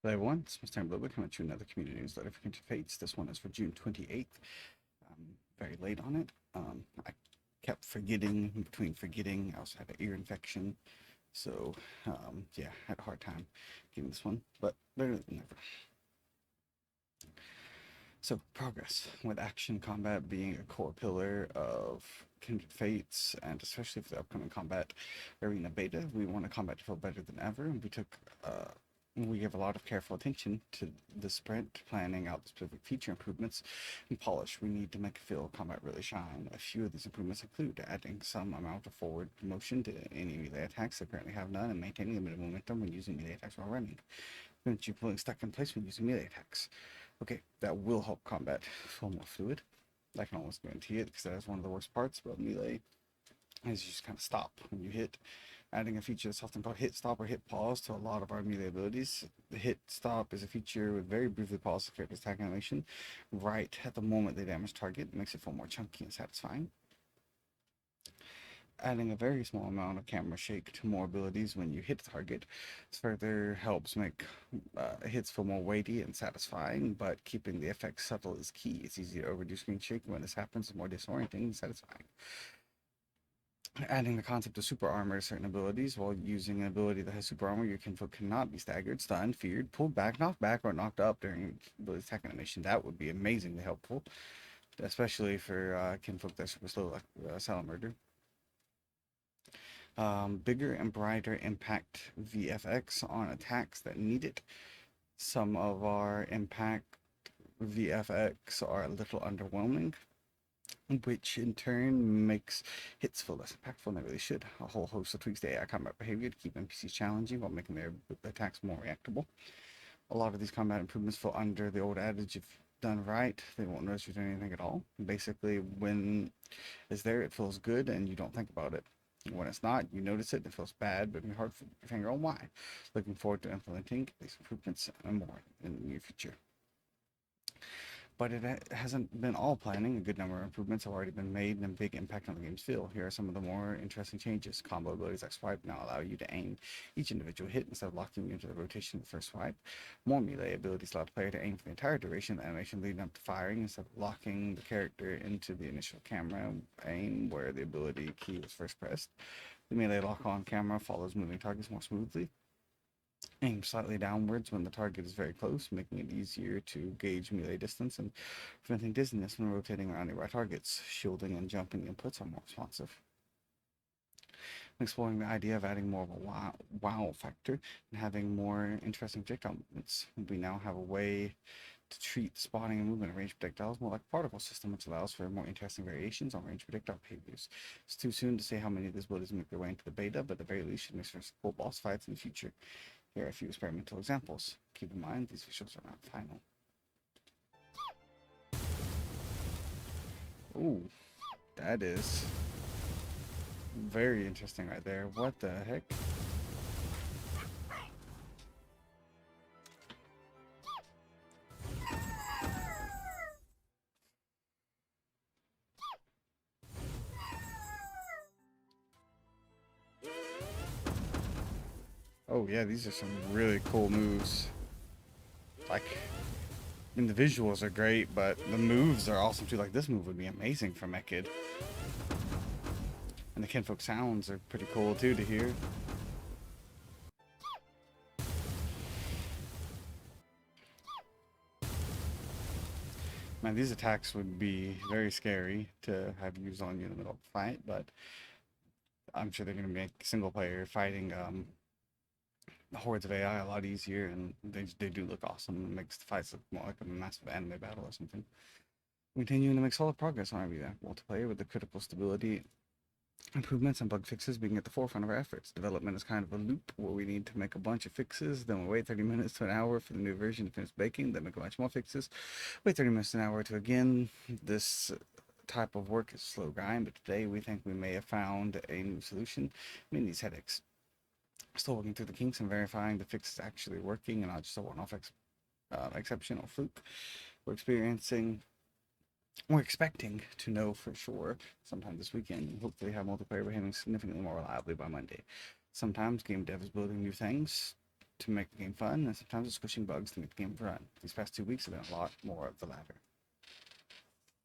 Hello everyone, it's Monstertaming coming to another community newsletter for Kindred Fates. This one is for June 28th. I'm very late on it. I kept forgetting, in between forgetting, I also had an ear infection. So, yeah, had a hard time getting this one, but better than never. So, progress, with action combat being a core pillar of Kindred Fates, and especially for the upcoming combat arena beta, we want a combat to feel better than ever, and we give a lot of careful attention to the sprint, planning out the specific feature improvements and polish we need to make feel combat really shine. A few of these improvements include adding some amount of forward motion to any melee attacks that currently have none, and maintaining a bit of momentum when using melee attacks while running. Prevent you pulling stuck in place when using melee attacks. Okay, that will help combat feel more fluid. I can almost guarantee it because that is one of the worst parts about melee is you just kind of stop when you hit. Adding a feature that's often called hit stop or hit pause to a lot of our melee abilities. The hit stop is a feature with very briefly pause the character's attack animation right at the moment they damage target. It makes it feel more chunky and satisfying. Adding a very small amount of camera shake to more abilities when you hit a target further helps make hits feel more weighty and satisfying, but keeping the effect subtle is key. It's easy to overdo screen shake. When this happens, it's more disorienting and satisfying. Adding the concept of super armor to certain abilities. While using an ability that has super armor, your kinfolk cannot be staggered, stunned, feared, pulled back, knocked back, or knocked up during ability attack animation. That would be amazingly helpful, especially for kinfolk that's super slow, like Silent Murder. Bigger and brighter impact VFX on attacks that need it. Some of our impact VFX are a little underwhelming, which in turn makes hits feel less impactful than they really should. A whole host of tweaks to AI combat behavior to keep NPCs challenging while making their attacks more reactable. A lot of these combat improvements fall under the old adage, if done right, they won't notice you're doing anything at all. Basically, when it's there, it feels good and you don't think about it. When it's not, you notice it, it feels bad, but it's hard to figure out why. Looking forward to implementing these improvements and more in the near future. But it hasn't been all planning. A good number of improvements have already been made and a big impact on the game's feel. Here are some of the more interesting changes. Combo abilities like swipe now allow you to aim each individual hit instead of locking you into the rotation of the first swipe. More melee abilities allow the player to aim for the entire duration of the animation leading up to firing instead of locking the character into the initial camera aim where the ability key was first pressed. The melee lock-on camera follows moving targets more smoothly. Aim slightly downwards when the target is very close, making it easier to gauge melee distance and preventing dizziness when rotating around nearby targets. Shielding and jumping inputs are more responsive. Exploring the idea of adding more of a wow factor and having more interesting projectile movements. We now have a way to treat spotting and movement of ranged projectiles more like a particle system, which allows for more interesting variations on ranged projectile behaviors. It's too soon to say how many of these abilities make their way into the beta, but at the very least should make for cool boss fights in the future. Here are a few experimental examples. Keep in mind, these visuals are not final. Ooh, that is very interesting right there. What the heck? Oh yeah, these are some really cool moves. Like, I mean, the visuals are great, but the moves are awesome too. Like, this move would be amazing for Mechid. And the kinfolk sounds are pretty cool too to hear. Man, these attacks would be very scary to have used on you in the middle of a fight, but I'm sure they're going to make single player fighting hordes of AI a lot easier, and they do look awesome. It makes the fights look more like a massive anime battle or something. Continuing to make solid progress on our multiplayer with the critical stability improvements and bug fixes being at the forefront of our efforts. Development is kind of a loop where we need to make a bunch of fixes, then we wait 30 minutes to an hour for the new version to finish baking, then make a bunch more fixes, wait 30 minutes to an hour to again. This type of work is a slow grind, but today we think we may have found a new solution. I mean, these headaches. Still working through the kinks and verifying the fix is actually working and not just a one-off exception or fluke. We're experiencing We're expecting to know for sure sometime this weekend and hopefully have multiplayer behaving significantly more reliably by Monday. Sometimes game dev is building new things to make the game fun, and sometimes it's squishing bugs to make the game run. These past 2 weeks have been a lot more of the latter.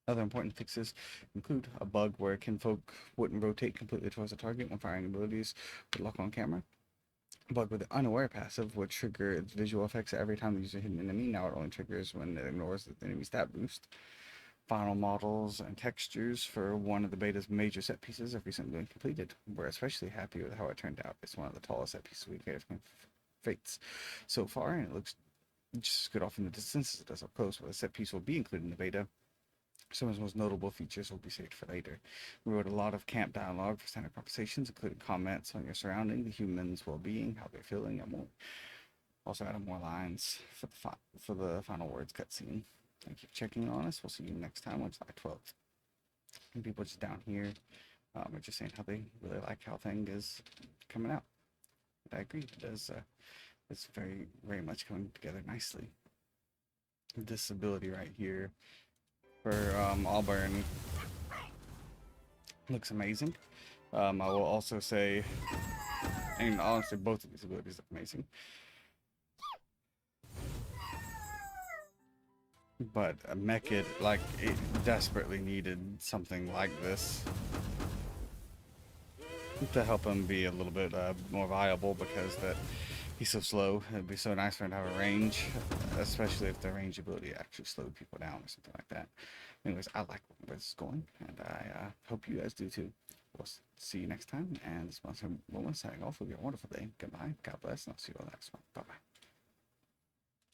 Other important fixes include a bug where kinfolk wouldn't rotate completely towards the target when firing abilities would lock on camera. A bug with the unaware passive would trigger its visual effects every time the user hit an enemy. Now it only triggers when it ignores the enemy stat boost. Final models and textures for one of the beta's major set pieces have recently been completed. We're especially happy with how it turned out. It's one of the tallest set pieces we've created from Fates so far, and it looks just as good off in the distance as it does up close. But the set piece will be included in the beta. Some of his most notable features will be saved for later. We wrote a lot of camp dialogue for standard conversations, including comments on your surrounding, the human's well-being, how they're feeling, and more. Also added more lines for the final words cutscene. Thank you for checking on us. We'll see you next time on July 12th. And people just down here are just saying how they really like how thing is coming out. And I agree. It does. It's very, very much coming together nicely. This ability right here for Auburn looks amazing. I will also say, and honestly, both of these abilities look amazing. But Mekid, like, it desperately needed something like this to help him be a little bit more viable, because that he's so slow. It'd be so nice for him to have a range, especially if the range ability actually slowed people down or something like that. Anyways, I like where this is going, and I hope you guys do too. We'll see you next time, and this is Monster signing off. Hope you have a wonderful day. Goodbye. God bless, and I'll see you all next one. Bye-bye.